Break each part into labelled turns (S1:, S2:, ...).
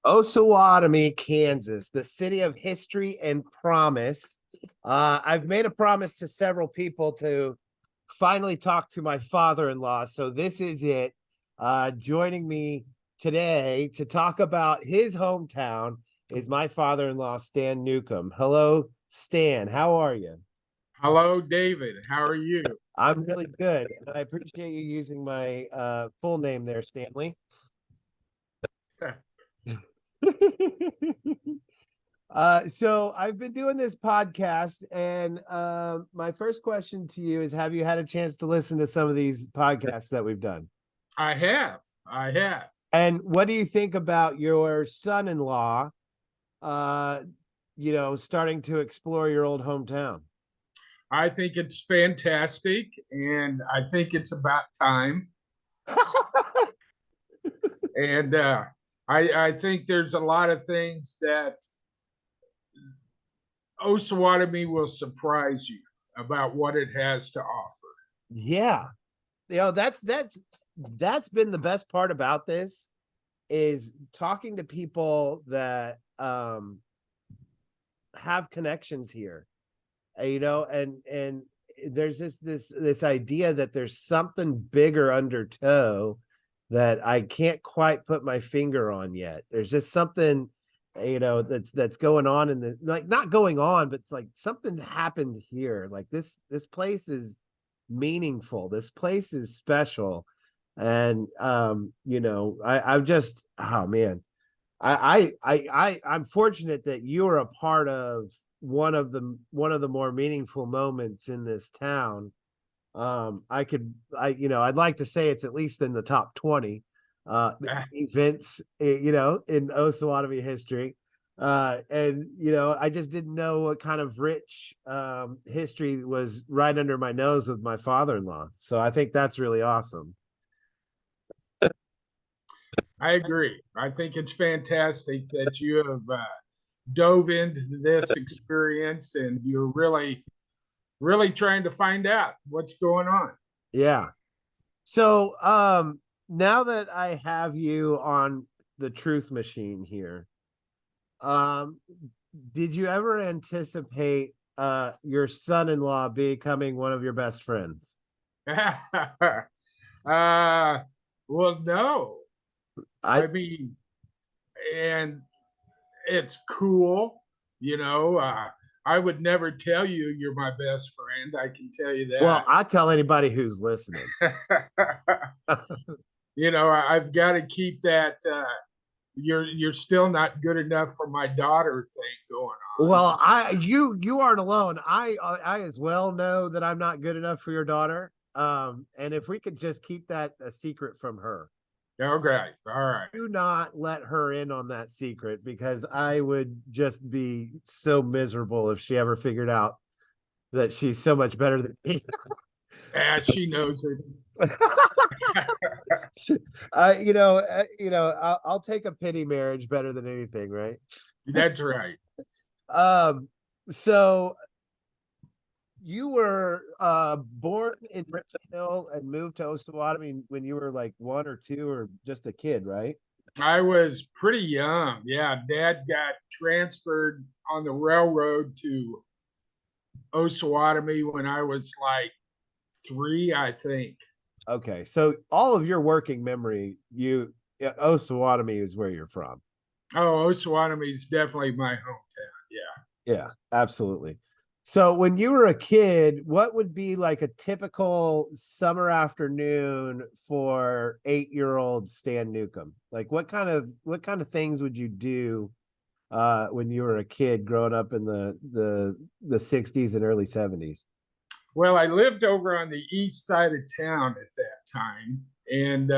S1: Osawatomie, Kansas, the city of history and promise. I've made a promise to several people to finally talk to my father-in-law. So this is it. Joining me today to talk about his hometown is my father-in-law, Stan Newcomb. Hello, Stan. How are you?
S2: Hello, David. How are you?
S1: I'm really good. I appreciate you using my full name there, Stanley. So I've been doing this podcast, and my first question to you is: have you had a chance to listen to some of these podcasts that we've done?
S2: I have. I have.
S1: And what do you think about your son-in-law? Uh, starting to explore your old hometown.
S2: I think it's fantastic, and I think it's about time. And I think there's a lot of things that Osawatomie will surprise you about what it has to offer.
S1: Yeah, that's been the best part about this is talking to people that have connections here, and there's this idea that there's something bigger under tow that I can't quite put my finger on yet. There's just something, that's going on in the, like, not going on, but it's like something happened here. Like this place is meaningful. This place is special. And I've just, oh man, I'm fortunate that you are a part of one of the more meaningful moments in this town. I'd like to say it's at least in the top 20 events, in Osawatomie history. And I just didn't know what kind of rich history was right under my nose with my father-in-law. So I think that's really awesome.
S2: I agree. I think it's fantastic that you have dove into this experience and you're really, really trying to find out what's going on.
S1: Yeah. So now that I have you on the truth machine here, um did you ever anticipate your son-in-law becoming one of your best friends?
S2: Well, no.
S1: I
S2: I mean, and it's cool, you know. I would never tell you you're my best friend. I can tell you
S1: Well,
S2: that.
S1: I tell anybody who's listening.
S2: I've got to keep that. You're still not good enough for my daughter thing going on.
S1: Well, you aren't alone. I as well know that I'm not good enough for your daughter. And if we could just keep that a secret from her.
S2: Okay, all right.
S1: Do not let her in on that secret, because I would just be so miserable if she ever figured out that she's so much better than me.
S2: She knows it.
S1: I'll take a pity marriage better than anything, right?
S2: That's right.
S1: Um, so you were born in Richmond Hill and moved to Osawatomie when you were like one or two or just a kid, right?
S2: I was pretty young. Yeah, Dad got transferred on the railroad to Osawatomie when I was like 3, I think.
S1: Okay, so all of your working memory, Osawatomie is where you're from.
S2: Oh, Osawatomie is definitely my hometown. Yeah.
S1: Yeah, absolutely. So when you were a kid, what would be like a typical summer afternoon for 8-year-old Stan Newcomb? Like what kind of things would you do when you were a kid growing up in the 60s and early 70s?
S2: Well, I lived over on the east side of town at that time. And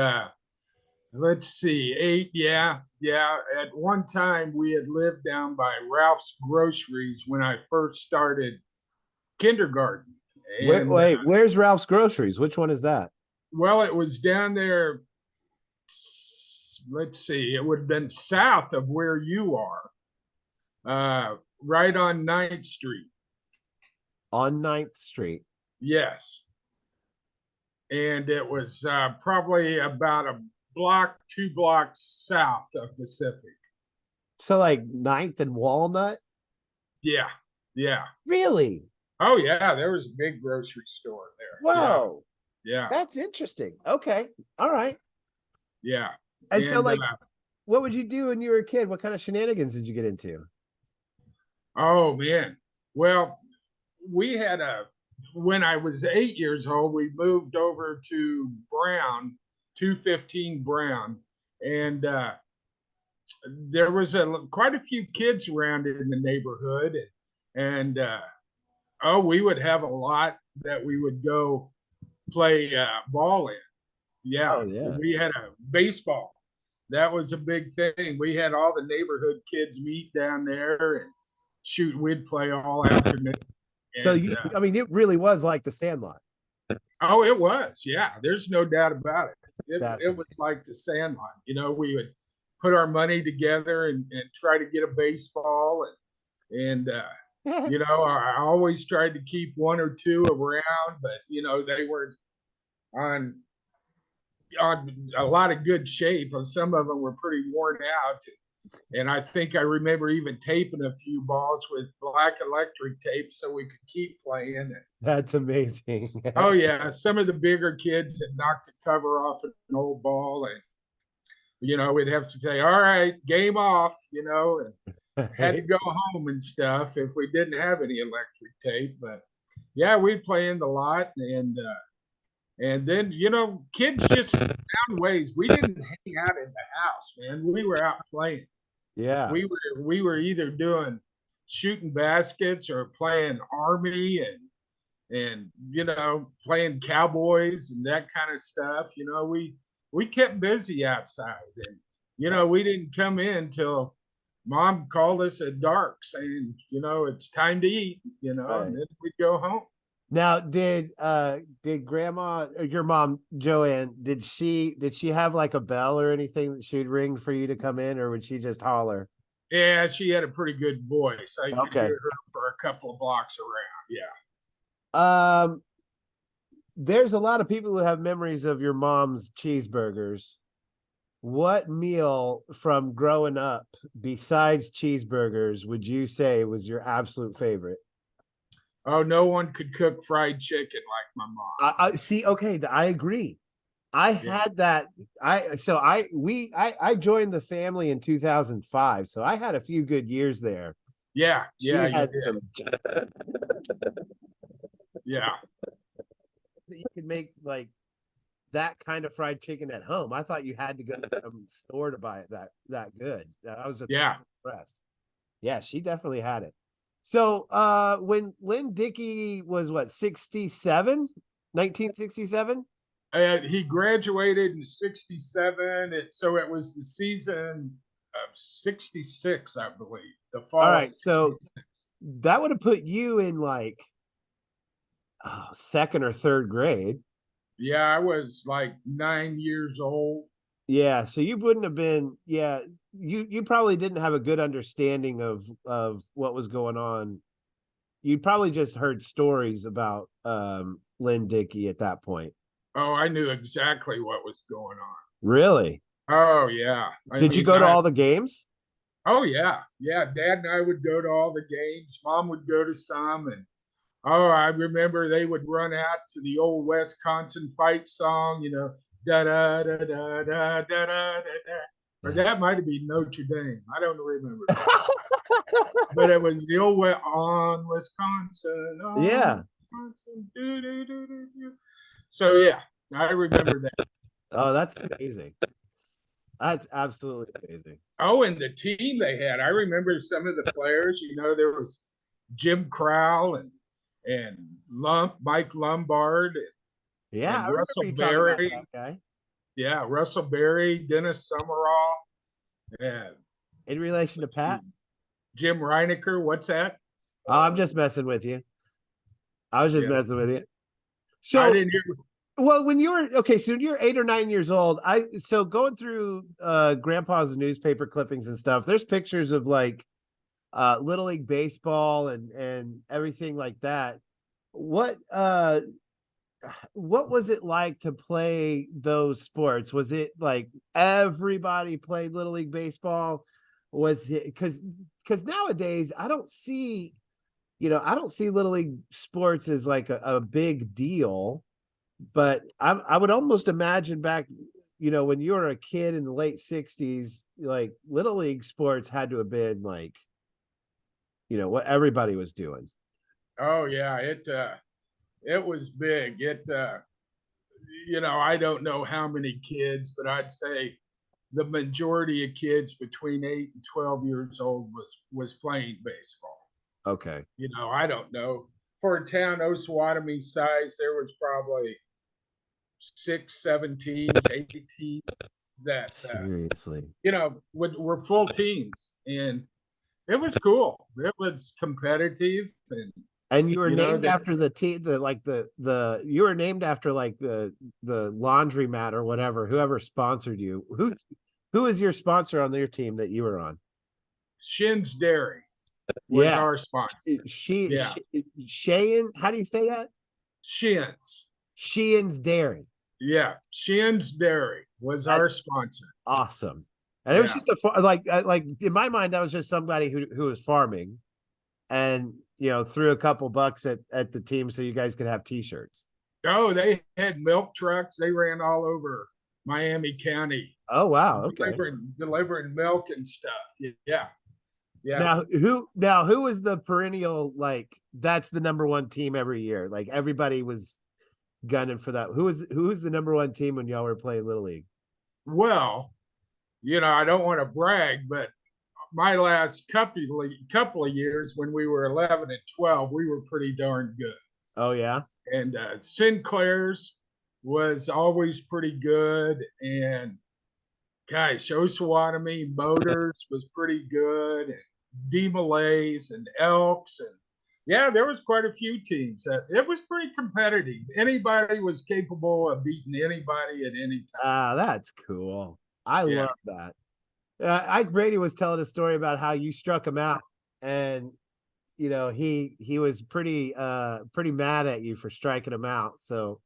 S2: let's see, eight, yeah, yeah. At one time, we had lived down by Ralph's Groceries when I first started kindergarten.
S1: Wait,
S2: And
S1: wait, where's Ralph's Groceries? Which one is that?
S2: well, it was down there. Let's see, it would have been south of where you are, right on Ninth Street.
S1: On Ninth Street.
S2: Yes. And it was probably about a block, 2 blocks south of Pacific.
S1: So like Ninth and Walnut?
S2: Yeah, yeah.
S1: Really?
S2: Oh yeah, there was a big grocery store there. Yeah,
S1: Whoa.
S2: yeah,
S1: That's interesting. Okay. All right.
S2: yeah.
S1: And so
S2: And
S1: like what would you do when you were a kid? What kind of shenanigans did you get into?
S2: oh man, well, we had a when I was 8 years old, we moved over to Brown, 215 Brown, and there was quite a few kids around in the neighborhood, and oh, we would have a lot that we would go play ball in. Yeah,
S1: Oh yeah.
S2: we had a baseball. That was a big thing. We had all the neighborhood kids meet down there and shoot. We'd play all afternoon.
S1: So
S2: And
S1: you I mean it really was like the Sandlot.
S2: oh, it was. Yeah, there's no doubt about it.
S1: That's
S2: It was like the Sandlot. You know, we would put our money together and try to get a baseball and
S1: amazing.
S2: you know, I always tried to keep one or two around, but you know, they were on on a lot of good shape, and some of them were pretty worn out. And I think I remember even taping a few balls with black electric tape so we could keep playing.
S1: That's amazing.
S2: Oh yeah, some of the bigger kids had knocked the cover off an old ball, and you know we'd have to say, "All right, game off," you know, and had to go home and stuff if we didn't have any electric tape. But yeah, we'd play in the lot, and then you know kids just found ways. We didn't hang out in the house, man. We were out playing.
S1: Yeah.
S2: We were either doing shooting baskets or playing army and you know playing cowboys and that kind of stuff. You know we kept busy outside, and you know we didn't come in till mom called us at dark saying you know it's time to eat, you know, and
S1: Right.
S2: then we'd go home.
S1: Now, did grandma or your mom Joanne, did she have like a bell or anything that she'd ring for you to come in, or would she just holler?
S2: Yeah, she had a pretty good voice. I could
S1: Okay.
S2: hear her for a couple of blocks around. Yeah.
S1: Um, there's a lot of people who have memories of your mom's cheeseburgers. What meal from growing up besides cheeseburgers would you say was your absolute favorite?
S2: Oh, no one could cook fried chicken like my mom.
S1: I see. Okay, I agree. I
S2: Yeah.
S1: had that. I joined the family in 2005, so I had a few good years there.
S2: Yeah. Yeah.
S1: She
S2: You
S1: had
S2: did.
S1: some
S2: Yeah.
S1: that you could make like that kind of fried chicken at home. I thought you had to go to some store to buy it that good. I was
S2: Yeah.
S1: impressed. Yeah, she definitely had it. So when Lynn Dickey was what, 67? 1967?
S2: He graduated in '67. So it was the season of '66, I believe, the
S1: All
S2: fall of
S1: right, so
S2: '66.
S1: that would have put you in like second or third grade.
S2: Yeah. I was like 9 years old.
S1: Yeah, so you wouldn't have been, yeah, you probably didn't have a good understanding of what was going on. You probably just heard stories about Lynn Dickey at that point.
S2: Oh, I knew exactly what was going on.
S1: Really?
S2: Oh, yeah. I
S1: Did you
S2: mean,
S1: go to all the games?
S2: oh, yeah. Yeah. Dad and I would go to all the games. Mom would go to some. And oh, I remember they would run out to the old Wisconsin fight song, you know, da da da da da da da da. Or that might have been Notre Dame. I don't remember that. But it was the old way on Wisconsin, on
S1: Yeah.
S2: Wisconsin, do, do, do, do, do. So yeah, I remember that.
S1: Oh, that's amazing. That's absolutely amazing.
S2: Oh, and the team they had. I remember some of the players. You know, there was Jim Crowell and Mike Lombard
S1: Yeah, I
S2: and
S1: remember
S2: Russell
S1: you talking about that
S2: Berry.
S1: guy.
S2: Yeah, Russell Berry, Dennis Summerall, and
S1: In relation to Pat?
S2: Jim Reinecker. What's that?
S1: Oh, I'm just messing with you. I was just
S2: Yeah,
S1: messing with you.
S2: I
S1: So,
S2: didn't hear.
S1: well, when you were okay, so when you're 8 or 9 years old, so going through grandpa's newspaper clippings and stuff, there's pictures of like little league baseball and everything like that. What what was it like to play those sports? Was it like everybody played little league baseball? Was because nowadays I don't see, I don't see little league sports as like a big deal, but I would almost imagine back, when you were a kid in the late 60s, like little league sports had to have been like, what everybody was doing.
S2: Oh yeah, it was big. I don't know how many kids, but I'd say the majority of kids between 8 and 12 years old was playing baseball.
S1: Okay.
S2: I don't know. For a town Osawatomie size, there was probably six, 7 teams, 8 teams that
S1: Seriously.
S2: were full teams, and it was cool. It was competitive,
S1: And you were named
S2: that
S1: after the team, you were named after like the laundromat or whatever, whoever sponsored you. Who is your sponsor on your team that you were on?
S2: Shin's Dairy was
S1: Yeah.
S2: our sponsor. Yeah,
S1: Sheehan, how do you say that?
S2: Shin's.
S1: Sheehan's Dairy.
S2: Yeah, Shin's Dairy was our
S1: That's
S2: sponsor.
S1: awesome. And it was
S2: Yeah.
S1: just like in my mind, that was just somebody who was farming and threw a couple bucks at the team so you guys could have t-shirts.
S2: Oh, they had milk trucks. They ran all over Miami County,
S1: Oh wow, okay.
S2: delivering milk and stuff. Yeah, yeah.
S1: Now who was the perennial, like that's the number one team every year? Like everybody was gunning for that. Who was the number one team when y'all were playing Little League?
S2: Well, I don't want to brag, but my last couple of years when we were 11 and 12, we were pretty darn good.
S1: Oh yeah.
S2: And Sinclair's was always pretty good, and gosh, Osawatomie Motors was pretty good, and D Malays and Elks, and yeah, there was quite a few teams. It was pretty competitive. Anybody was capable of beating anybody at any time.
S1: Ah, that's cool. I
S2: Yeah.
S1: love that. Ike Brady was telling a story about how you struck him out, and he was pretty mad at you for striking him out. So,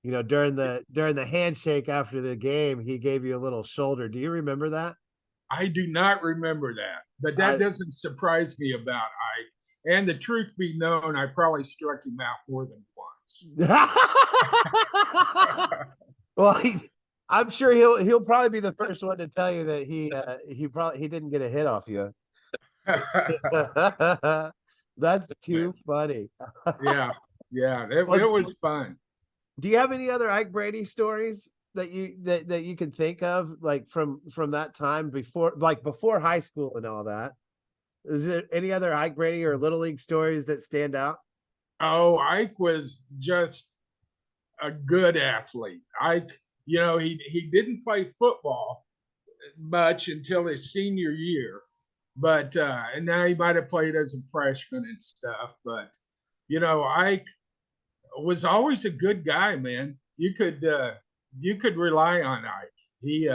S1: during the handshake after the game, he gave you a little shoulder. Do you remember that?
S2: I do not remember that, but that doesn't surprise me about Ike. And the truth be known, I probably struck him out more than once.
S1: Well, I'm sure he'll probably be the first one to tell you that he didn't get a hit off you. That's too funny.
S2: Yeah, it was fun.
S1: Do you have any other Ike Brady stories that you can think of, like from that time before high school and all that? Is there any other Ike Brady or Little League stories that stand out?
S2: Oh, Ike was just a good athlete. Ike, he didn't play football much until his senior year, but and now he might have played as a freshman and stuff. But Ike was always a good guy, man. You could rely on Ike. He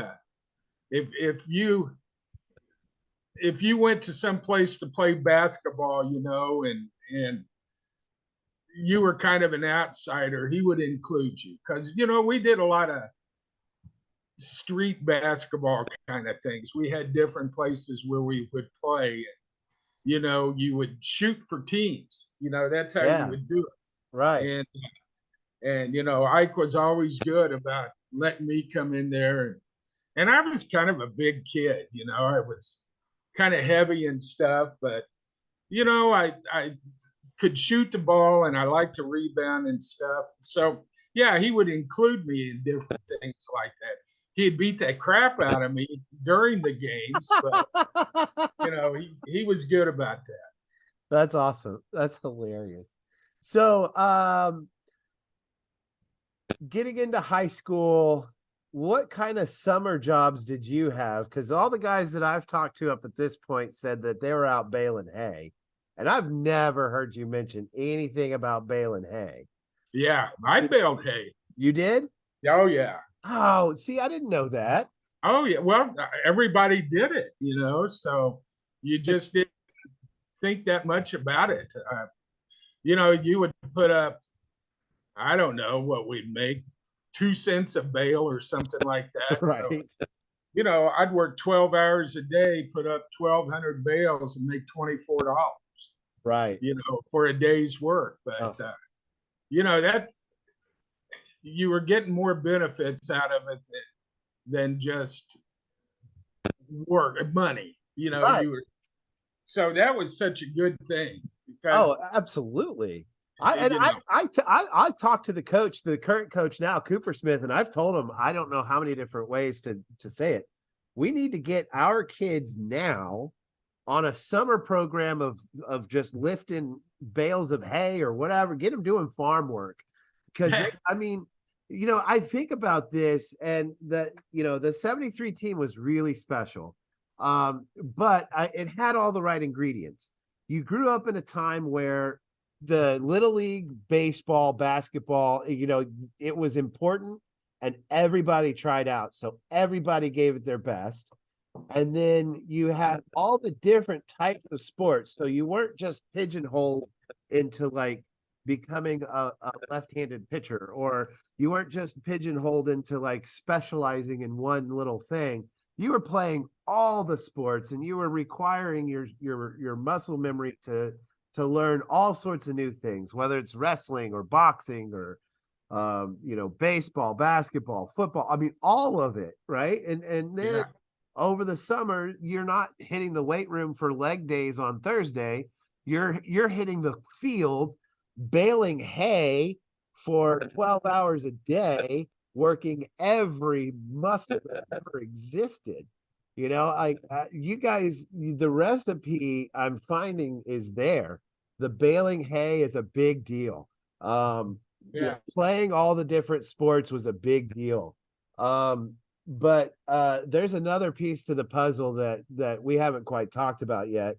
S2: if you went to some place to play basketball, and you were kind of an outsider, he would include you because we did a lot of street basketball kind of things. We had different places where we would play. You would shoot for teams. That's how you
S1: Yeah,
S2: would do it.
S1: right.
S2: And Ike was always good about letting me come in there, and I was kind of a big kid. I was kind of heavy and stuff, but I could shoot the ball and I like to rebound and stuff. So yeah, he would include me in different things like that. He'd beat the crap out of me during the games, but he was good about that.
S1: That's awesome. That's hilarious. So, getting into high school, what kind of summer jobs did you have? Because all the guys that I've talked to up at this point said that they were out baling hay, and I've never heard you mention anything about baling hay.
S2: Yeah, I baled hay.
S1: You did?
S2: Oh yeah.
S1: Oh, see, I didn't know that.
S2: Oh yeah. Well, everybody did it, so you just didn't think that much about it. You would put up, I don't know what we'd make, 2 cents a bale or something like that.
S1: Right.
S2: So I'd work 12 hours a day, put up 1,200 bales and make $24,
S1: Right.
S2: for a day's work.
S1: Oh,
S2: But, that you were getting more benefits out of it than just work money.
S1: right.
S2: You were, so that was such a good thing because,
S1: Oh, absolutely.
S2: you know,
S1: I talked to the coach, the current coach now, Cooper Smith, and I've told him I don't know how many different ways to say it. We need to get our kids now on a summer program of just lifting bales of hay or whatever. Get them doing farm work because I mean, I think about this and that the 73 team was really special, but it had all the right ingredients. You grew up in a time where the little league baseball, basketball, it was important and everybody tried out. So everybody gave it their best. And then you had all the different types of sports. So you weren't just pigeonholed into like becoming a left-handed pitcher, or you weren't just pigeonholed into like specializing in one little thing. You were playing all the sports and you were requiring your muscle memory to learn all sorts of new things, whether it's wrestling or boxing or baseball, basketball, football. I mean, all of it, right? And then
S2: yeah,
S1: over the summer, you're not hitting the weight room for leg days on Thursday. You're hitting the field, baling hay for 12 hours a day, working every muscle that ever existed. You guys, the recipe I'm finding is there. The baling hay is a big deal.
S2: yeah,
S1: Playing all the different sports was a big deal. But there's another piece to the puzzle that we haven't quite talked about yet.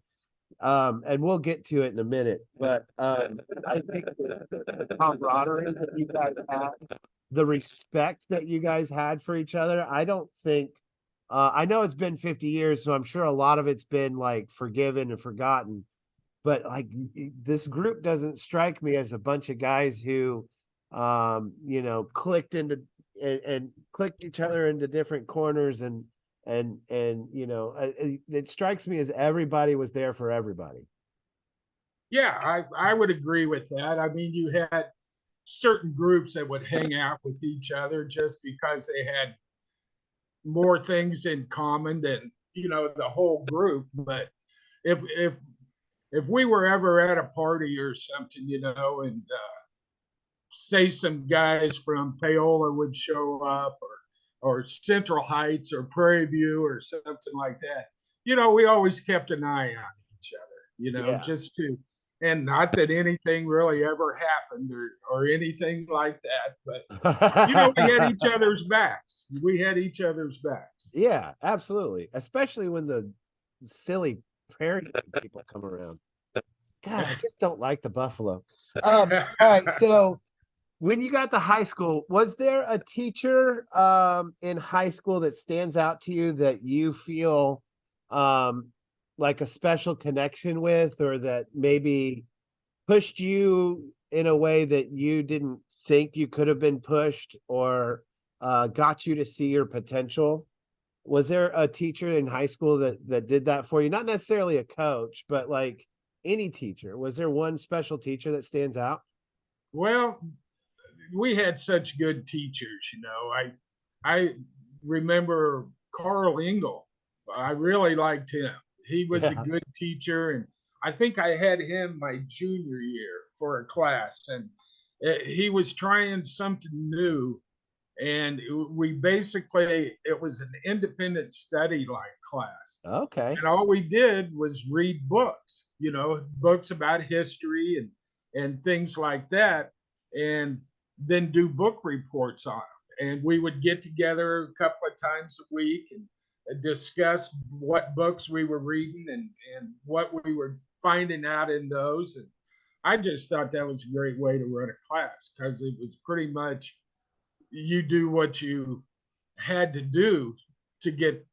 S1: And we'll get to it in a minute. But I think the camaraderie that you guys had, the respect that you guys had for each other, I don't think I know it's been 50 years, so I'm sure a lot of it's been like forgiven and forgotten. But like this group doesn't strike me as a bunch of guys who clicked into and clicked each other into different corners and it strikes me as everybody was there for everybody.
S2: yeah. I would agree with that. I mean, you had certain groups that would hang out with each other just because they had more things in common than the whole group. But if we were ever at a party or something, and say some guys from Paola would show up, or Central Heights or Prairie View or something like that, we always kept an eye on each other,
S1: Yeah.
S2: just to, and not that anything really ever happened or anything like that, but we had each other's backs. We had each other's backs.
S1: Yeah, absolutely. Especially when the silly prairie people come around. God, I just don't like the buffalo. All right, so when you got to high school, was there a teacher in high school that stands out to you that you feel like a special connection with, or that maybe pushed you in a way that you didn't think you could have been pushed, or got you to see your potential? Was there a teacher in high school that did that for you? Not necessarily a coach, but like any teacher. Was there one special teacher that stands out?
S2: Well, we had such good teachers. I remember Carl Engel. I really liked him. He was a
S1: Yeah.
S2: good teacher, and I think I had him my junior year for a class, and he was trying something new. And we basically, it was an independent study like class.
S1: Okay.
S2: And all we did was read books, books about history and things like that, and then do book reports on them. And we would get together a couple of times a week and discuss what books we were reading and what we were finding out in those. And I just thought that was a great way to run a class because it was pretty much you do what you had to do to get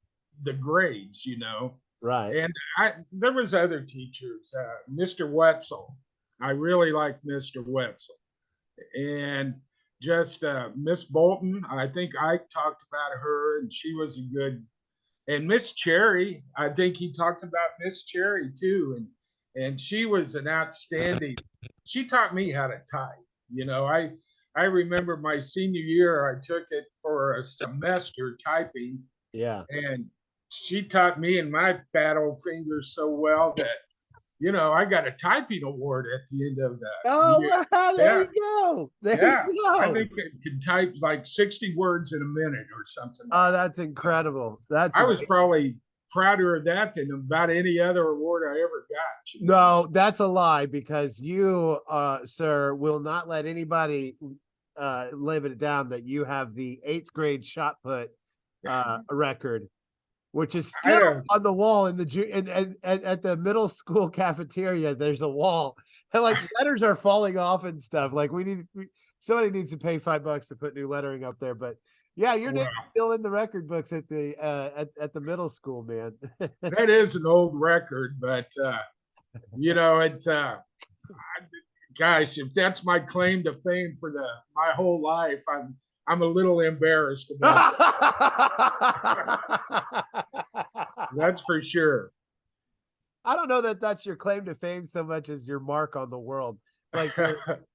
S2: the grades.
S1: Right.
S2: And there was other teachers, Mr. Wetzel. I really liked Mr. Wetzel, and just Miss Bolton. I think I talked about her, and she was a good And Miss Cherry, I think he talked about Miss Cherry too, and she was an outstanding. She taught me how to type. You know, I remember my senior year, I took it for a semester typing,
S1: Yeah.
S2: and she taught me and my fat old fingers so well that I got a typing award at the end of the year.
S1: Oh, wow, there
S2: Yeah,
S1: you go. There
S2: yeah.
S1: you
S2: I
S1: go.
S2: think it could type like 60 words in a minute or something like
S1: Oh,
S2: that.
S1: that's incredible. That's
S2: I was probably prouder of that than about any other award I ever got.
S1: no, that's a lie because you, sir, will not let anybody live it down that you have the 8th grade shot put record, which is
S2: I
S1: still
S2: don't.
S1: on the wall in the and at the middle school cafeteria. There's a wall, and like letters are falling off and stuff. Like somebody needs to pay $5 to put new lettering up there. But yeah, your name's
S2: Well,
S1: still in the record books at the at the middle school, man.
S2: that is an old record, but it. Guys, if that's my claim to fame for my whole life, I'm a little embarrassed about that. That's for sure.
S1: I don't know that that's your claim to fame so much as your mark on the world. Like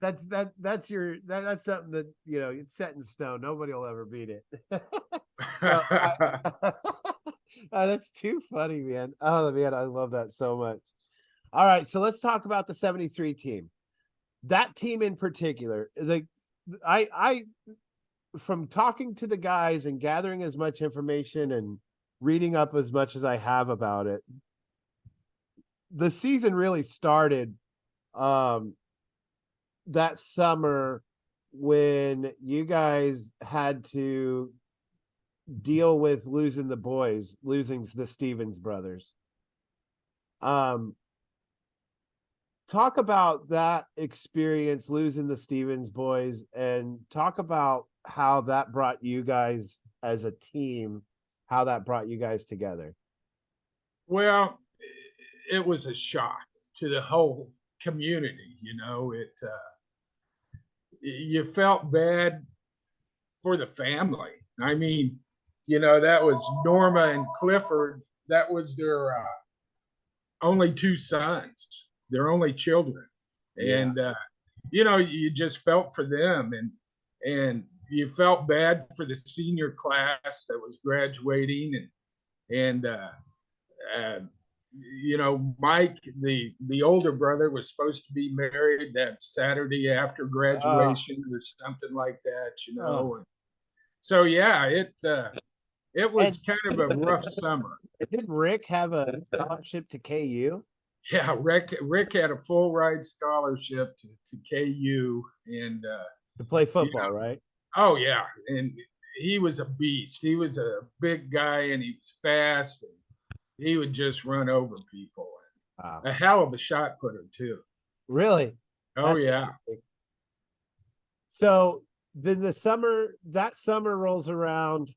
S1: that's that's something that it's set in stone. Nobody will ever beat it. Well, that's too funny, man. Oh man, I love that so much. All right, so let's talk about the 73 team. That team in particular, I from talking to the guys and gathering as much information and reading up as much as I have about it, the season really started that summer when you guys had to deal with losing the Stevens brothers. Talk about that experience losing the Stevens boys and talk about how that brought you guys as a team, how that brought you guys together.
S2: Well, it was a shock to the whole community. You felt bad for the family. I mean, that was Norma and Clifford. That was their only two sons, their only children,
S1: Yeah.
S2: and you just felt for them, and you felt bad for the senior class that was graduating, and uh, Mike, the older brother, was supposed to be married that Saturday after
S1: Oh,
S2: graduation or something like that,
S1: oh.
S2: And so yeah, it was
S1: And
S2: kind of a rough summer.
S1: did Rick have a scholarship to KU?
S2: Yeah, Rick had a full ride scholarship to KU, and
S1: To play football, right?
S2: oh yeah, and he was a beast. He was a big guy, and he was fast, and he would just run over people.
S1: Wow.
S2: A hell of a shot putter too.
S1: Really?
S2: Oh
S1: That's
S2: yeah.
S1: interesting. So then that summer rolls around.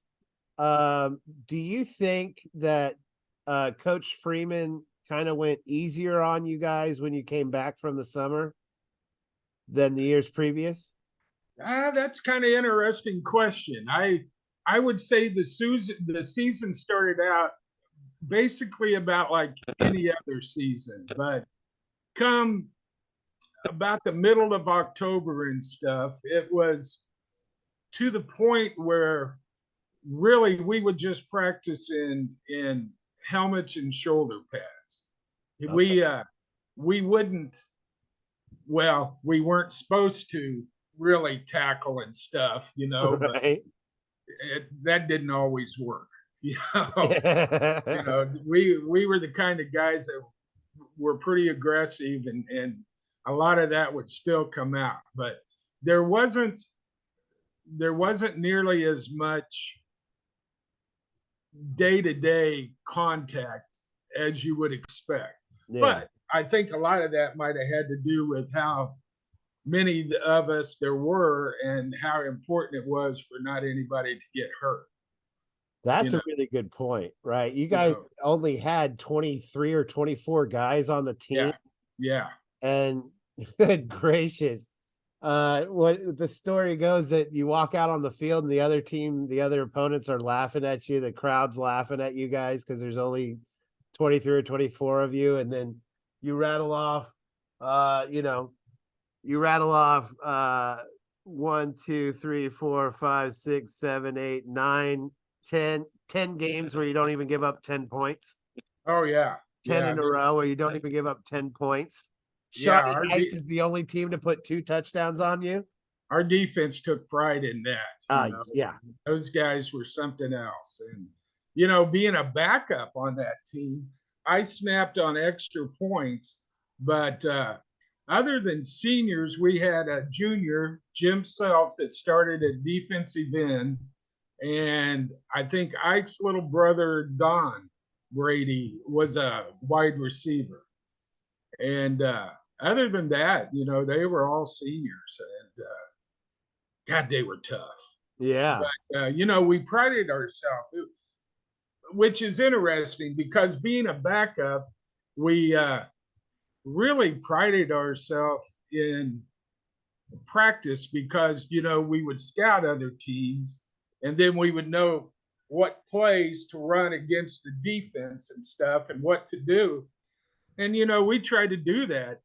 S1: Do you think that Coach Freeman kind of went easier on you guys when you came back from the summer than the years previous?
S2: That's kind of interesting question. I would say the season started out basically about like any other season, but come about the middle of October and stuff, it was to the point where really we would just practice in helmets and shoulder pads.
S1: Okay.
S2: We wouldn't we weren't supposed to really tackle and stuff, but
S1: Right.
S2: that didn't always work. You know, we were the kind of guys that were pretty aggressive, and a lot of that would still come out, but there wasn't there wasn't nearly as much day-to-day contact as you would expect.
S1: Yeah.
S2: But I think a lot of that might have had to do with how many of us there were and how important it was for not anybody to get hurt. You
S1: That's a
S2: know,
S1: really good point, right? You
S2: you
S1: guys
S2: know,
S1: only had 23 or 24 guys on the team,
S2: yeah, yeah.
S1: and good gracious, What the story goes that you walk out on the field and the other team, the other opponents are laughing at you. The crowd's laughing at you guys because there's only 23 or 24 of you, and then you rattle off, you know, you rattle off 1, 2, 3, 4, 5, 6, 7, 8, 9, 10 games where you don't even give up 10 points.
S2: Oh yeah,
S1: 10
S2: yeah,
S1: in a row where you don't even give up 10 points.
S2: yeah.
S1: Shawnee Heights is the only team to put 2 touchdowns on you.
S2: Our defense took pride in that.
S1: Yeah.
S2: Those guys were something else. And being a backup on that team, I snapped on extra points. But other than seniors, we had a junior, Jim Self, that started at defensive end, and I think Ike's little brother Don Brady was a wide receiver. And other than that, they were all seniors, and God, they were tough.
S1: Yeah.
S2: But we prided ourselves, which is interesting because being a backup, we really prided ourselves in practice because we would scout other teams, and then we would know what plays to run against the defense and stuff and what to do. And we tried to do that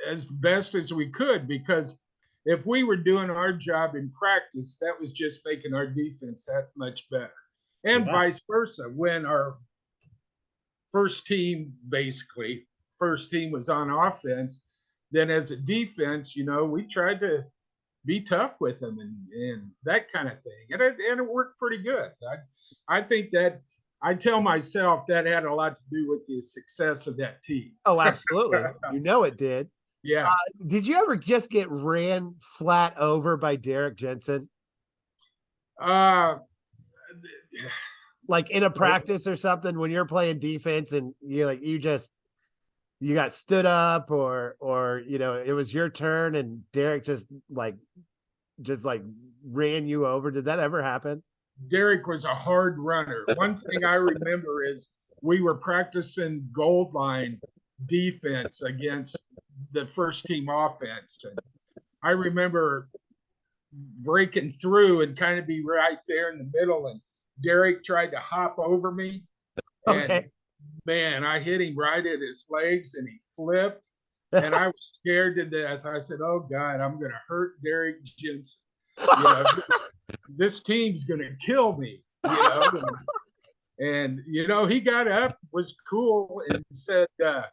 S2: as best as we could, because if we were doing our job in practice, that was just making our defense that much better. And
S1: Yeah.
S2: vice versa. When our first team was on offense, then as a defense, we tried to be tough with them and that kind of thing. And it worked pretty good. I think that I tell myself that had a lot to do with the success of that team.
S1: Oh, absolutely. It did.
S2: Yeah.
S1: Did you ever just get ran flat over by Derek Jensen? Like in a practice or something when you're playing defense and you got stood up or it was your turn and Derek just ran you over. Did that ever happen?
S2: Derek was a hard runner. One thing I remember is we were practicing gold line defense against the first team offense. And I remember breaking through and kind of be right there in the middle, and Derek tried to hop over me.
S1: Okay.
S2: And man, I hit him right at his legs and he flipped. And I was scared to death. I said, "Oh God, I'm going to hurt Derek Jensen. This team's going to kill me." And he got up, was cool, and said, "That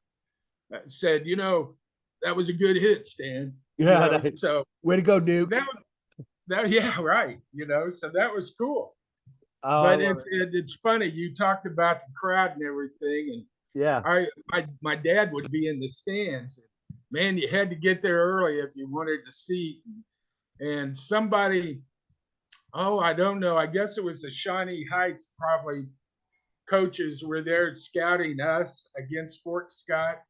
S2: was a good hit, Stan."
S1: Yeah.
S2: So
S1: way to go, Nuke.
S2: Yeah, right. So that was cool.
S1: Oh,
S2: but it's funny. You talked about the crowd and everything, and
S1: yeah,
S2: my dad would be in the stands. And, man, you had to get there early if you wanted a seat. And somebody, I don't know, I guess it was the Shawnee Heights probably coaches were there scouting us against Fort Scott,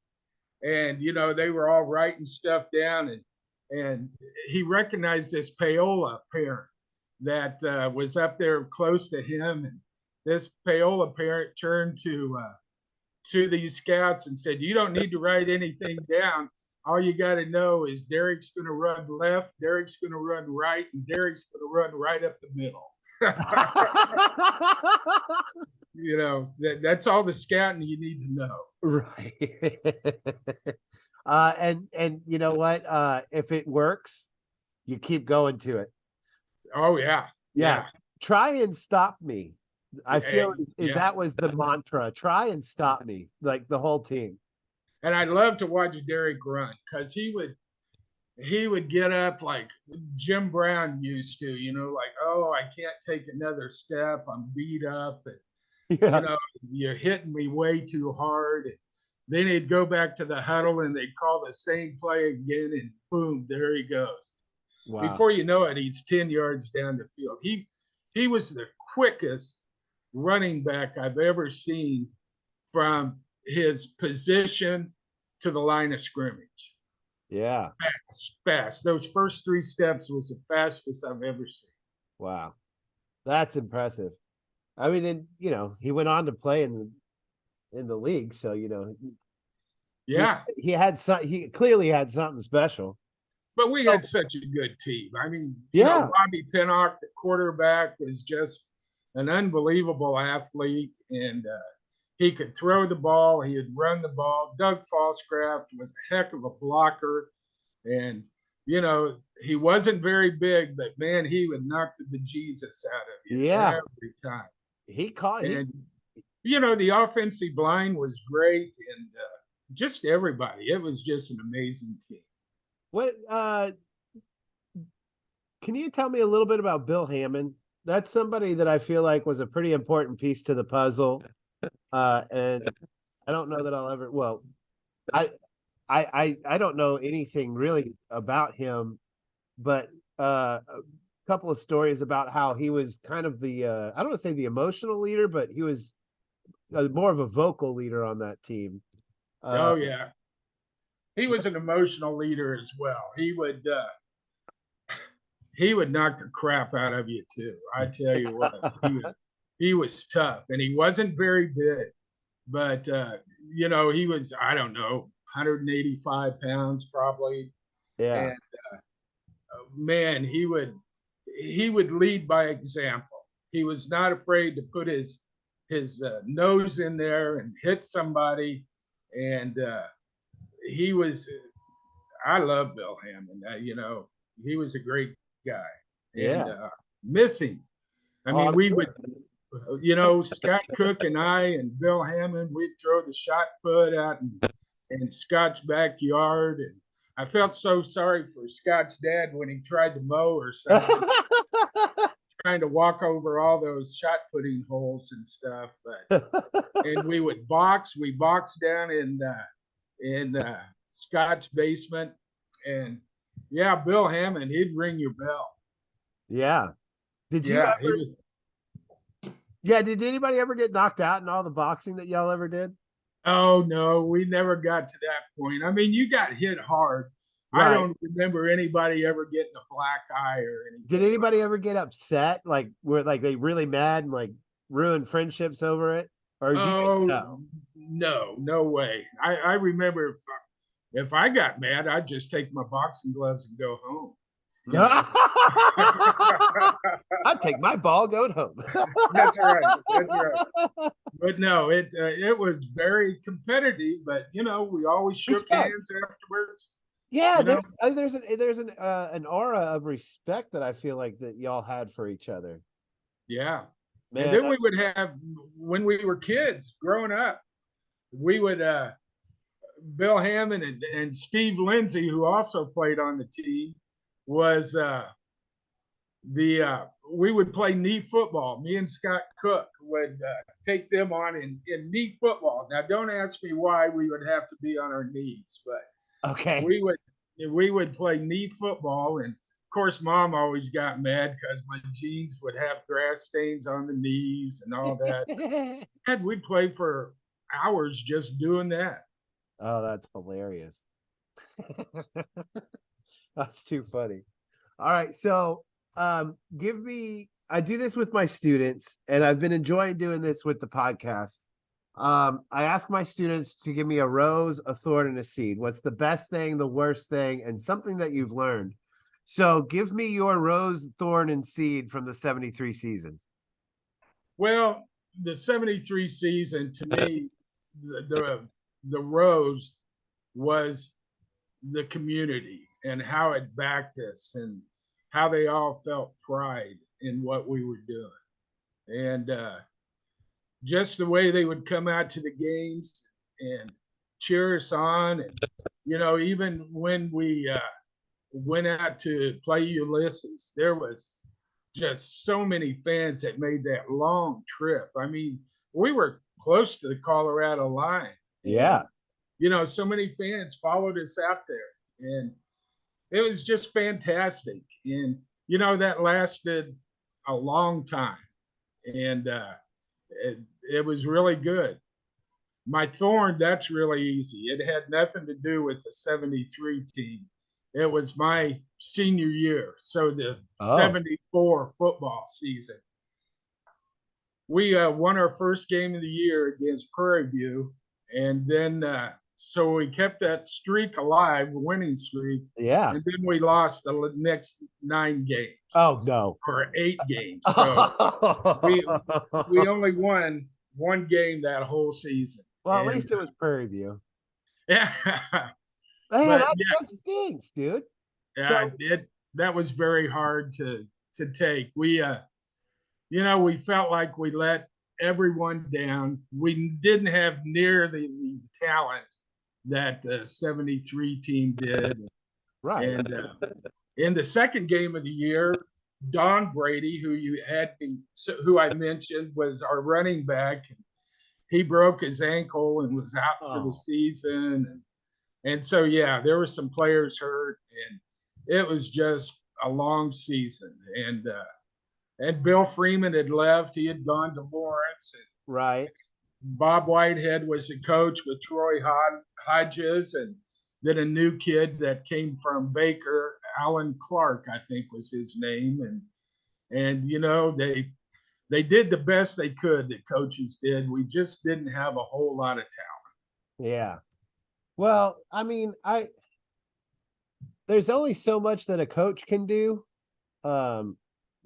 S2: and they were all writing stuff down, and he recognized this Paola parent that was up there close to him, and this Paola parent turned to these scouts and said, "You don't need to write anything down. All you got to know is Derek's going to run left, Derek's going to run right, and Derek's going to run right up the middle." That's all the scouting you need to know.
S1: Right. And you know what? If it works, you keep going to it.
S2: Oh yeah.
S1: Try and stop me. I feel that was the mantra. Try and stop me, like the whole team.
S2: And I love to watch Derek run because he would get up like Jim Brown used to, like, "Oh, I can't take another step. I'm beat up. And, you're hitting me way too hard." And then he'd go back to the huddle and they'd call the same play again, and boom, there he goes. Wow. Before you know it, he's 10 yards down the field. He was the quickest running back I've ever seen from his position to the line of scrimmage.
S1: Yeah.
S2: Fast. Those first 3 steps was the fastest I've ever seen.
S1: Wow. That's impressive. I mean, and he went on to play in the league, so
S2: yeah,
S1: he clearly had something special.
S2: But we
S1: So
S2: had such a good team. I mean,
S1: yeah,
S2: Bobby Pinnock, the quarterback, was just an unbelievable athlete, and he could throw the ball. He had run the ball. Doug Falscraft was a heck of a blocker, and he wasn't very big, but man, he would knock the bejesus out of you
S1: yeah,
S2: every time.
S1: he caught he
S2: And the offensive line was great, and just everybody. It was just an amazing team.
S1: what can you tell me a little bit about Bill Hammond? That's somebody that I feel like was a pretty important piece to the puzzle. And I don't know that I'll ever. Well, I I don't know anything really about him, but a couple of stories about how he was kind of the I don't want to say the emotional leader, but he was more of a vocal leader on that team.
S2: Oh yeah, he was an emotional leader as well. He would knock the crap out of you too. I tell you what, he was tough, and he wasn't very big, but he was, I don't know, 185 pounds probably,
S1: Yeah,
S2: and man, he would lead by example. He was not afraid to put his nose in there and hit somebody, and he was. I love Bill Hammond. He was a great guy, and
S1: yeah.
S2: miss him. I
S1: Oh,
S2: mean,
S1: I'm
S2: we
S1: sure.
S2: would, Scott Cook and I and Bill Hammond, we'd throw the shot put out in Scott's backyard, and I felt so sorry for Scott's dad when he tried to mow or something, trying to walk over all those shot putting holes and stuff. And we would box. We boxed down in Scott's basement, and yeah, Bill Hammond, he'd ring your bell.
S1: Yeah. Did you
S2: Yeah, he
S1: ever?
S2: was.
S1: Yeah. Did anybody ever get knocked out in all the boxing that y'all ever did?
S2: Oh no, we never got to that point. I mean, you got hit hard. I
S1: Right.
S2: don't remember anybody ever getting a black eye or
S1: Did
S2: anything like.
S1: anybody ever get upset, like were like they really mad and like ruin friendships over it, or did you just
S2: Oh
S1: know?
S2: no, no way. I remember if I got mad, I'd just take my boxing gloves and go home. You know.
S1: I'd take my ball going home.
S2: That's right. That's right. But no, it was very competitive. But we always shook
S1: Respect.
S2: hands afterwards.
S1: Yeah,
S2: You know.
S1: there's an aura of respect that I feel like that y'all had for each other.
S2: Yeah. And
S1: Man,
S2: then we
S1: that's
S2: would have, when we were kids growing up, we would Bill Hammond and Steve Lindsay, who also played on the team, was the we would play knee football. Me and Scott Cook would take them on in knee football. Now, don't ask me why we would have to be on our knees, but
S1: okay.
S2: we would we would play knee football, and of course, Mom always got mad because my jeans would have grass stains on the knees and all that. And we'd play for hours just doing that.
S1: Oh, that's hilarious. That's too funny. All right, so give me I do this with my students and I've been enjoying doing this with the podcast. I ask my students to give me a rose, a thorn, and a seed. What's the best thing, the worst thing, and something that you've learned? So give me your rose, thorn, and seed from the 73 season.
S2: Well, the '73 season to me, the rose was the community and how it backed us and how they all felt pride in what we were doing. And just the way they would come out to the games and cheer us on. And, even when we went out to play Ulysses, there was just so many fans that made that long trip. I mean, we were close to the Colorado line. And,
S1: Yeah.
S2: so many fans followed us out there. And it was just fantastic. And, that lasted a long time. And it was really good. My thorn, that's really easy. It had nothing to do with the '73 team. It was my senior year. So the
S1: Oh,
S2: '74 football season. We won our first game of the year against Prairie View. And then so we kept that streak alive, winning streak,
S1: Yeah.
S2: and then we lost the next 9 games
S1: Oh no.
S2: or 8 games. So we we only won one game that whole season.
S1: Well, at
S2: And
S1: least it was Prairie View.
S2: yeah,
S1: Man,
S2: but yeah,
S1: that stinks, dude.
S2: yeah,
S1: So
S2: that was very hard to take. We felt like we let everyone down. We didn't have near the talent that the 73 team did.
S1: right.
S2: And in the second game of the year, Don Brady, who I mentioned was our running back, he broke his ankle and was out for the
S1: Oh,
S2: season. And so, yeah, there were some players hurt, and it was just a long season. And Bill Freeman had left; he had gone to Lawrence. And
S1: right.
S2: Bob Whitehead was the coach with Troy Hodges, and then a new kid that came from Baker, Alan Clark, I think was his name. And they did the best they could. The coaches did. We just didn't have a whole lot of talent.
S1: Yeah. Well, I mean, there's only so much that a coach can do.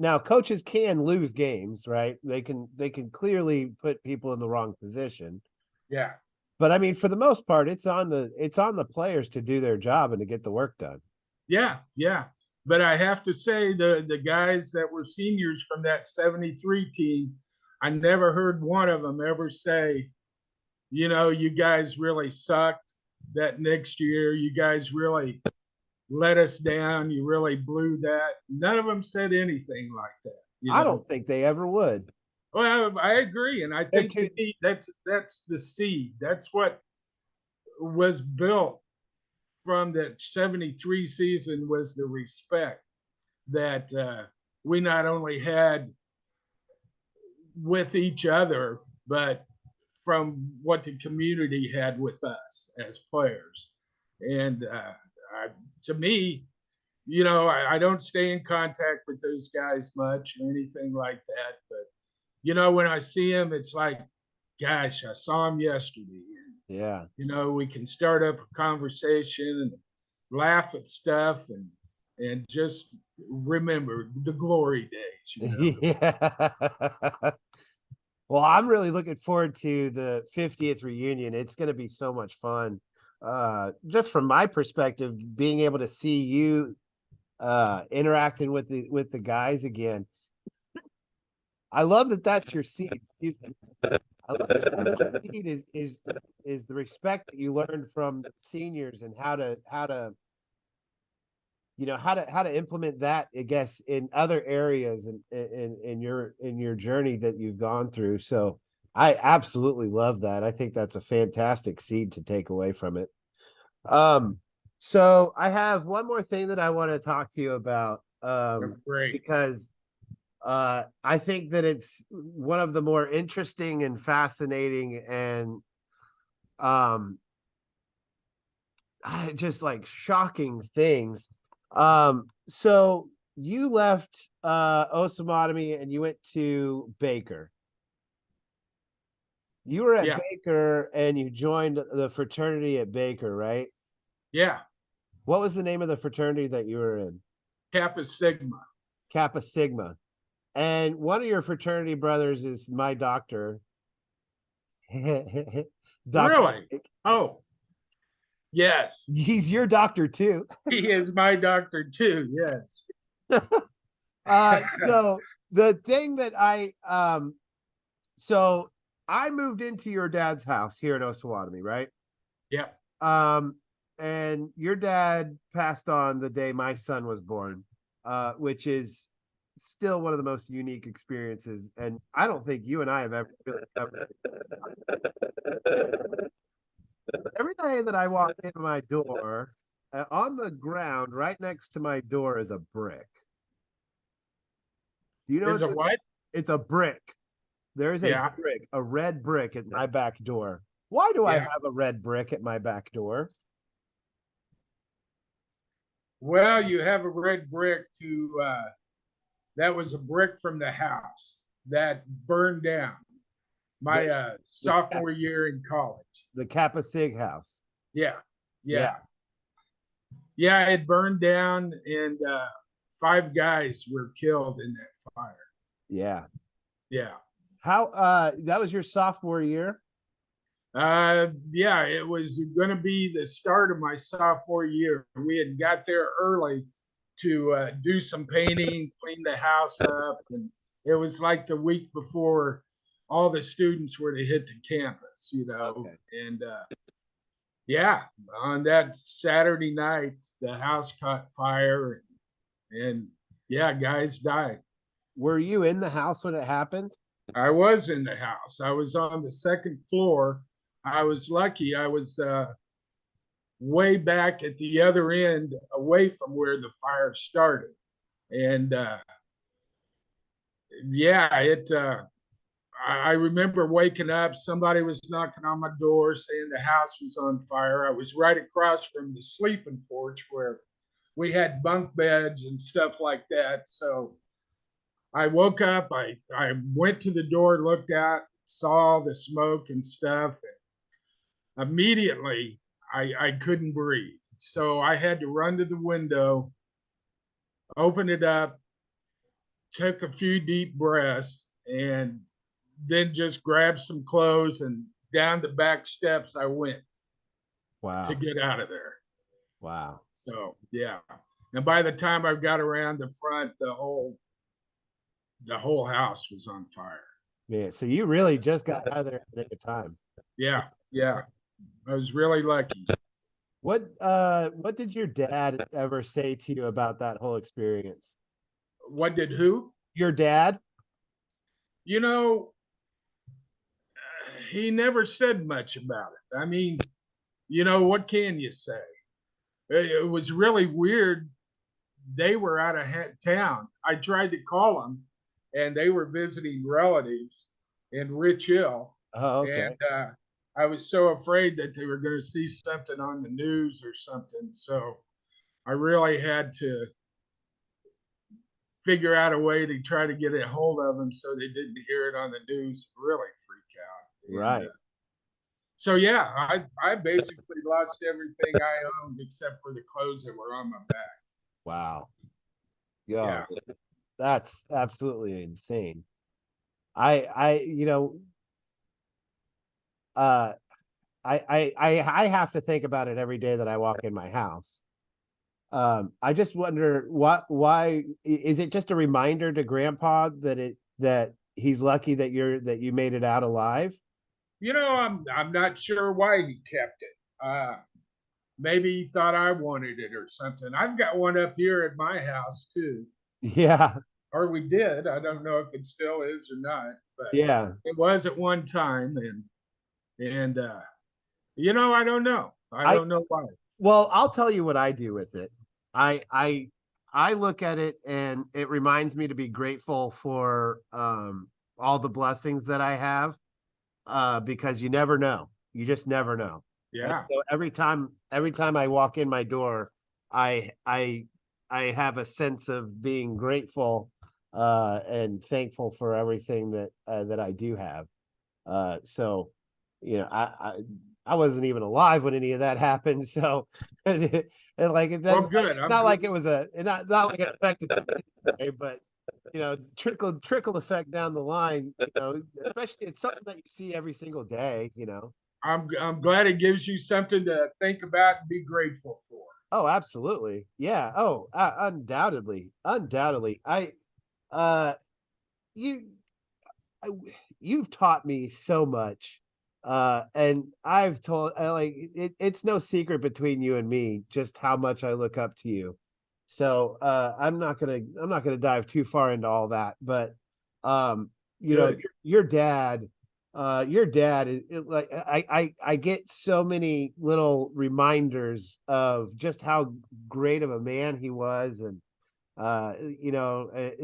S1: Now coaches can lose games, right? They can clearly put people in the wrong position.
S2: Yeah,
S1: But I mean, for the most part, it's on the players to do their job and to get the work done.
S2: yeah. But I have to say, the guys that were seniors from that 73 team, I never heard one of them ever say, you guys really sucked that next year. You guys really let us down. You really blew that. None of them said anything like that,
S1: I don't think they ever would.
S2: Well, I agree. And I
S1: They're
S2: think to
S1: too
S2: me, that's the seed. That's what was built from that 73 season, was the respect that we not only had with each other, but from what the community had with us as players. And to me, I don't stay in contact with those guys much or anything like that. But, when I see them, it's like, gosh, I saw him yesterday.
S1: yeah.
S2: And, we can start up a conversation and laugh at stuff and just remember the glory days.
S1: Yeah. Well, I'm really looking forward to the 50th reunion. It's going to be so much fun. Just from my perspective, being able to see you interacting with the guys again. I love that that's your seed. I love that your seed is the respect that you learned from the seniors and how to implement that, I guess, in other areas and in your journey that you've gone through. So I absolutely love that. I think that's a fantastic seed to take away from it. So I have one more thing that I want to talk to you about.
S2: Great.
S1: Because I think that it's one of the more interesting and fascinating and just like shocking things. So you left Osawatomie and you went to Baker. You were at
S2: Yeah.
S1: Baker and you joined the fraternity at Baker, right?
S2: Yeah.
S1: What was the name of the fraternity that you were in?
S2: Kappa Sigma.
S1: Kappa Sigma. And one of your fraternity brothers is my doctor. Dr.
S2: Really? Oh, yes.
S1: He's your doctor too.
S2: He is my doctor too. Yes.
S1: So the thing that so I moved into your dad's house here in Osawatomie, right?
S2: Yeah.
S1: And your dad passed on the day my son was born, which is still one of the most unique experiences. And I don't think you and I have ever really covered it. Every day that I walk into my door, on the ground right next to my door is a brick. Do you know
S2: Is it what?
S1: It's a brick. There is a brick, a red brick at my back door. Why do I have a red brick at my back door?
S2: Well, you have a red brick that was a brick from the house that burned down my sophomore year in college.
S1: The Kappa Sig house.
S2: Yeah.
S1: Yeah.
S2: Yeah. Yeah. It burned down, and 5 guys were killed in that fire.
S1: Yeah.
S2: Yeah.
S1: How that was your sophomore year?
S2: Yeah, it was going to be the start of my sophomore year. We had got there early to do some painting, clean the house up, and it was like the week before all the students were to hit the campus,
S1: Okay.
S2: And yeah, on that Saturday night, the house caught fire, and yeah, guys died.
S1: Were you in the house when it happened?
S2: I was in the house. I was on the second floor. I was lucky. I was way back at the other end, away from where the fire started. And yeah, it. I remember waking up. Somebody was knocking on my door saying the house was on fire. I was right across from the sleeping porch where we had bunk beds and stuff like that. So I woke up. I went to the door, looked out, saw the smoke and stuff. And immediately, I couldn't breathe. So I had to run to the window, open it up, took a few deep breaths, and then just grabbed some clothes and down the back steps I went to
S1: Wow.
S2: get out of there.
S1: Wow.
S2: So yeah. And by the time I got around the front, the whole house was on fire.
S1: Yeah. So you really just got out of there at the time.
S2: Yeah, yeah. I was really lucky.
S1: What did your dad ever say to you about that whole experience?
S2: What did who?
S1: Your dad?
S2: You know, he never said much about it. I mean, what can you say? It was really weird. They were out of town. I tried to call them, and they were visiting relatives in Rich Hill.
S1: Oh,
S2: And
S1: okay.
S2: I was so afraid that they were going to see something on the news or something. So I really had to figure out a way to try to get a hold of them so they didn't hear it on the news, really freak out. And
S1: Right.
S2: so yeah, I basically lost everything I owned except for the clothes that were on my back.
S1: Wow.
S2: Yeah.
S1: Yo, that's absolutely insane. You know, uh, I have to think about it every day that I walk in my house. I just wonder why is it just a reminder to Grandpa that he's lucky that you made it out alive?
S2: I'm not sure why he kept it. Maybe he thought I wanted it or something. I've got one up here at my house too,
S1: Yeah,
S2: or we did. I don't know if it still is or not, but
S1: yeah.
S2: it was at one time, and I don't know. I
S1: I
S2: don't know why.
S1: Well, I'll tell you what I do with it. I I I look at it and it reminds me to be grateful for all the blessings that I have because you never know. You just never know. And
S2: Yeah,
S1: so every time I walk in my door, I I I have a sense of being grateful and thankful for everything that I do have. So, you know, I wasn't even alive when any of that happened. So, and like it
S2: well,
S1: doesn't like
S2: good.
S1: it's
S2: I'm
S1: not
S2: good.
S1: like it was not like it affected me, but trickle effect down the line. Especially it's something that you see every single day.
S2: I'm glad it gives you something to think about and be grateful for.
S1: Oh, absolutely, yeah. Oh, undoubtedly, undoubtedly. Uh, you I you've taught me so much. And I've told it's no secret between you and me just how much I look up to you. So I'm not gonna dive too far into all that, but um,
S2: Good.
S1: your dad like I get so many little reminders of just how great of a man he was and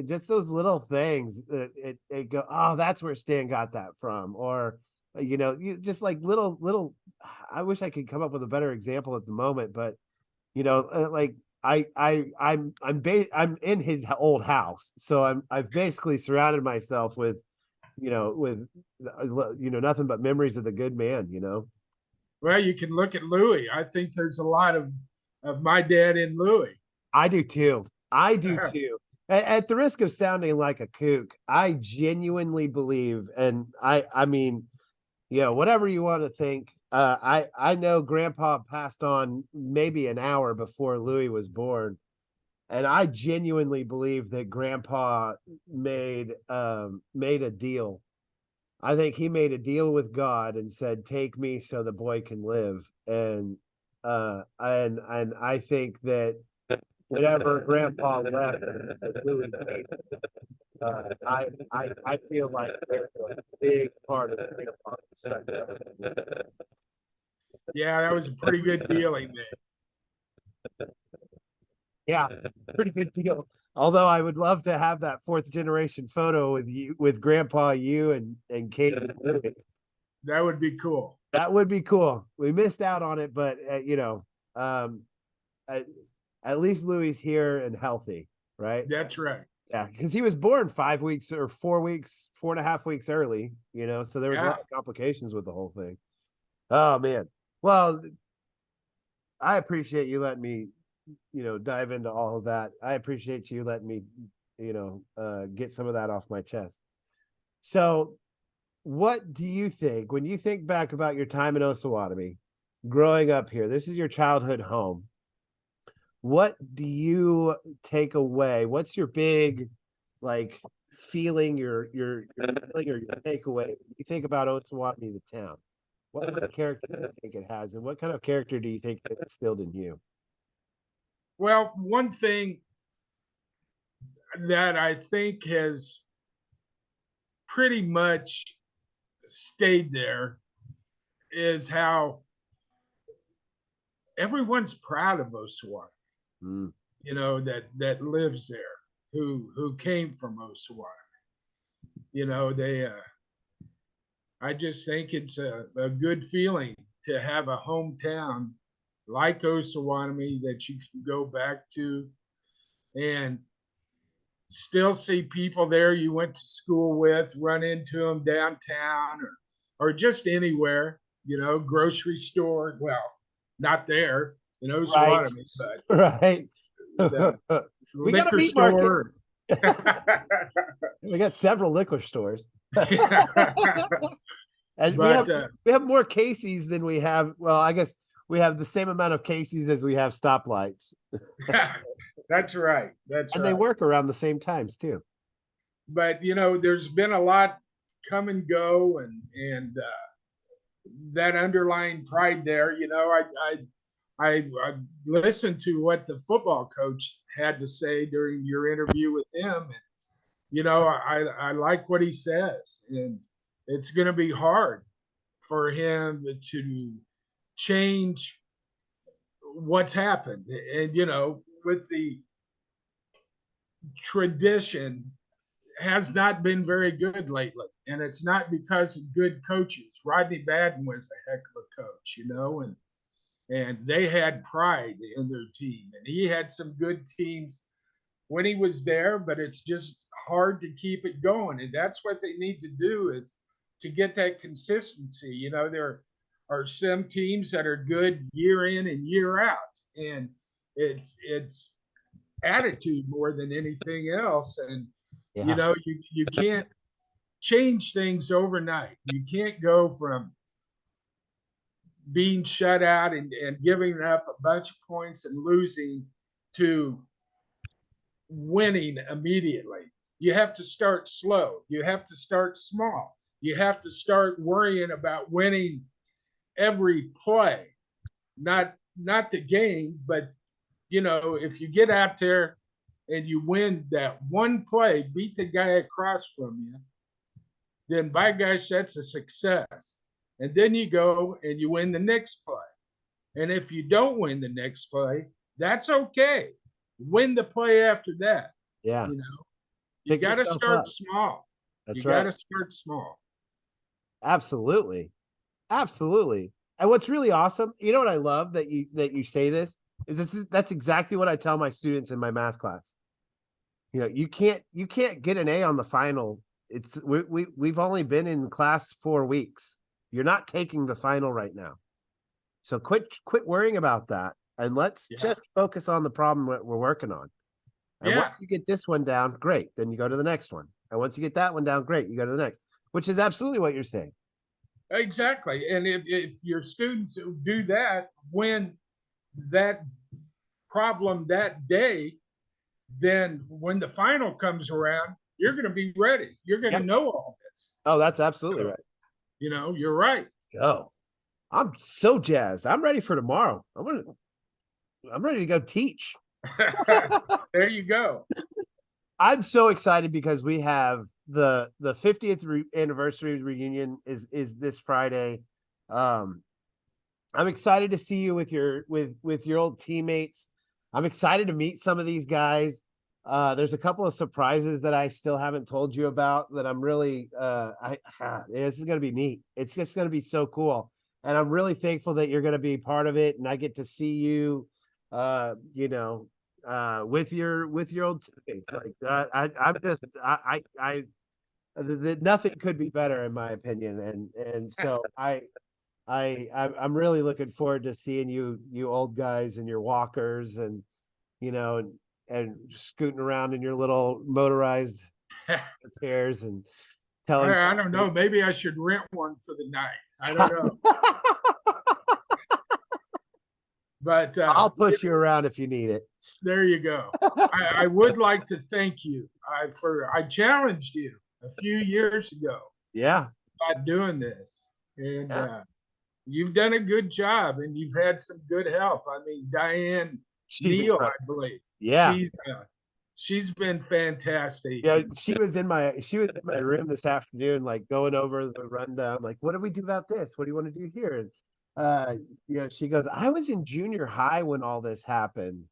S1: just those little things it go, oh, that's where Stan got that from, or you just like little. I wish I could come up with a better example at the moment, but like I'm in his old house, so I've basically surrounded myself with nothing but memories of the good man.
S2: Well, you can look at Louis. I think there's a lot of my dad in Louis.
S1: I do too. I do too. At the risk of sounding like a kook, I genuinely believe, and I mean, whatever you want to think. I know Grandpa passed on maybe an hour before Louis was born, and I genuinely believe that Grandpa made a deal. I think he made a deal with God and said, "Take me so the boy can live." And I think that whenever Grandpa left, Louis came, I feel like there's a big part of Grandpa stuck.
S2: Yeah, that was a pretty good deal he made.
S1: Yeah, pretty good deal. Although I would love to have that fourth generation photo with you, with Grandpa, you, and Kate.
S2: That would be cool.
S1: That would be cool. We missed out on it, but um, at least Louis here and healthy, right?
S2: That's right.
S1: Yeah, because he was born 5 weeks or 4 weeks, 4.5 weeks early, so there was a lot of complications with the whole thing. Oh man. Well, I appreciate you letting me, dive into all of that. I appreciate you letting me, get some of that off my chest. So, what do you think when you think back about your time in Osawatomie, growing up here? This is your childhood home. What do you take away? What's your big, like, feeling, your feeling or your takeaway? You think about Osawatomie, the town. What kind of character do you think it has, and what kind of character do you think it instilled in you?
S2: Well, one thing that I think has pretty much stayed there is how everyone's proud of Osawatomie.
S1: Mm.
S2: That lives there, who came from Osawatomie. They I just think it's a good feeling to have a hometown like Osawatomie that you can go back to and still see people there you went to school with, run into them downtown or just anywhere, grocery store. Well, not there in
S1: Right.
S2: Osawatomie, but
S1: Right.
S2: the
S1: We got a
S2: liquor
S1: meat market.
S2: store.
S1: We got several liquor stores. And
S2: But
S1: we have more Casey's than we have. Well, I guess we have the same amount of Casey's as we have stoplights.
S2: that's right. That's
S1: And
S2: right.
S1: they work around the same times too.
S2: But there's been a lot come and go, and that underlying pride there. I listened to what the football coach had to say during your interview with him, and I like what he says, and it's going to be hard for him to change what's happened, and with the tradition has not been very good lately, and it's not because of good coaches. Rodney Madden was a heck of a coach, and they had pride in their team, and he had some good teams when he was there, but it's just hard to keep it going, and that's what they need to do is to get that consistency. There are some teams that are good year in and year out, and it's attitude more than anything else, and you can't change things overnight. You can't go from being shut out and giving up a bunch of points and losing to winning immediately. You have to start slow. You have to start small. You have to start worrying about winning every play, not the game, but if you get out there and you win that one play, beat the guy across from you, then by gosh, that's a success. And then you go and you win the next play. And if you don't win the next play, that's okay. Win the play after that.
S1: Yeah.
S2: You got to start small.
S1: That's
S2: right.
S1: You
S2: got to start small.
S1: Absolutely. Absolutely. And what's really awesome, what I love that you say that's exactly what I tell my students in my math class. You can't get an A on the final. We've only been in class 4 weeks. You're not taking the final right now. So quit worrying about that, and let's
S2: Yeah.
S1: just focus on the problem that we're working on. And
S2: Yeah.
S1: once you get this one down, great. Then you go to the next one. And once you get that one down, great. You go to the next, which is absolutely what you're saying.
S2: Exactly. And if your students do that, when that problem that day, then when the final comes around, you're going to be ready. You're going to
S1: Yep.
S2: know all this.
S1: Oh, that's absolutely right.
S2: You know, you're right.
S1: Go. I'm so jazzed. I'm ready for tomorrow. I'm ready to go teach.
S2: There you go.
S1: I'm so excited because we have the 50th anniversary reunion is this Friday. I'm excited to see you with your old teammates. I'm excited to meet some of these guys. There's a couple of surprises that I still haven't told you about that I'm really this is going to be neat. It's just going to be so cool. And I'm really thankful that you're going to be part of it and I get to see you with your old teammates. Like I'm just nothing could be better in my opinion. And so I'm really looking forward to seeing you old guys and your walkers and and scooting around in your little motorized chairs and telling
S2: I don't know. Maybe I should rent one for the night. I don't know. But
S1: I'll push you around if you need it.
S2: There you go. I would like to thank you. I challenged you a few years ago.
S1: Yeah.
S2: About doing this. And you've done a good job and you've had some good help. I mean, Diane Neal, I believe.
S1: Yeah.
S2: She's been fantastic.
S1: Yeah, she was in my room this afternoon, like going over the rundown, like, what do we do about this? What do you want to do here? And she goes, I was in junior high when all this happened.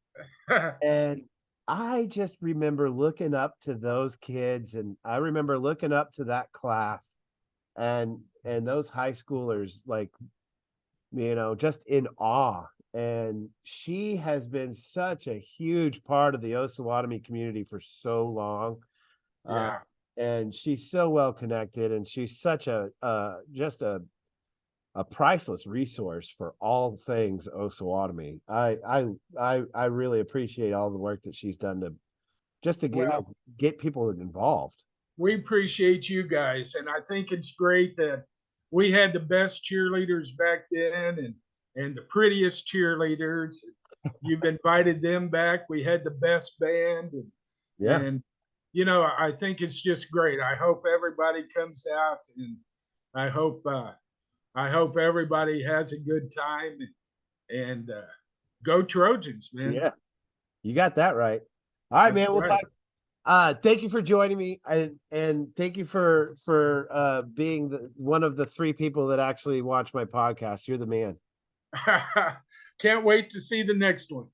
S1: And I just remember looking up to those kids, and I remember looking up to that class and those high schoolers, like, just in awe. And she has been such a huge part of the Osawatomie community for so long.
S2: Yeah.
S1: And she's so well connected, and she's such just a priceless resource for all things Osawatomie. I really appreciate all the work that she's done to get people involved.
S2: We appreciate you guys, and I think it's great that we had the best cheerleaders back then and the prettiest cheerleaders. You've invited them back. We had the best band, and I think it's just great. I hope everybody comes out, and I hope everybody has a good time, and go Trojans, man.
S1: Yeah, you got that right. All right, man. We'll talk. Thank you for joining me, and thank you for being one of the 3 people that actually watch my podcast. You're the man.
S2: Can't wait to see the next one.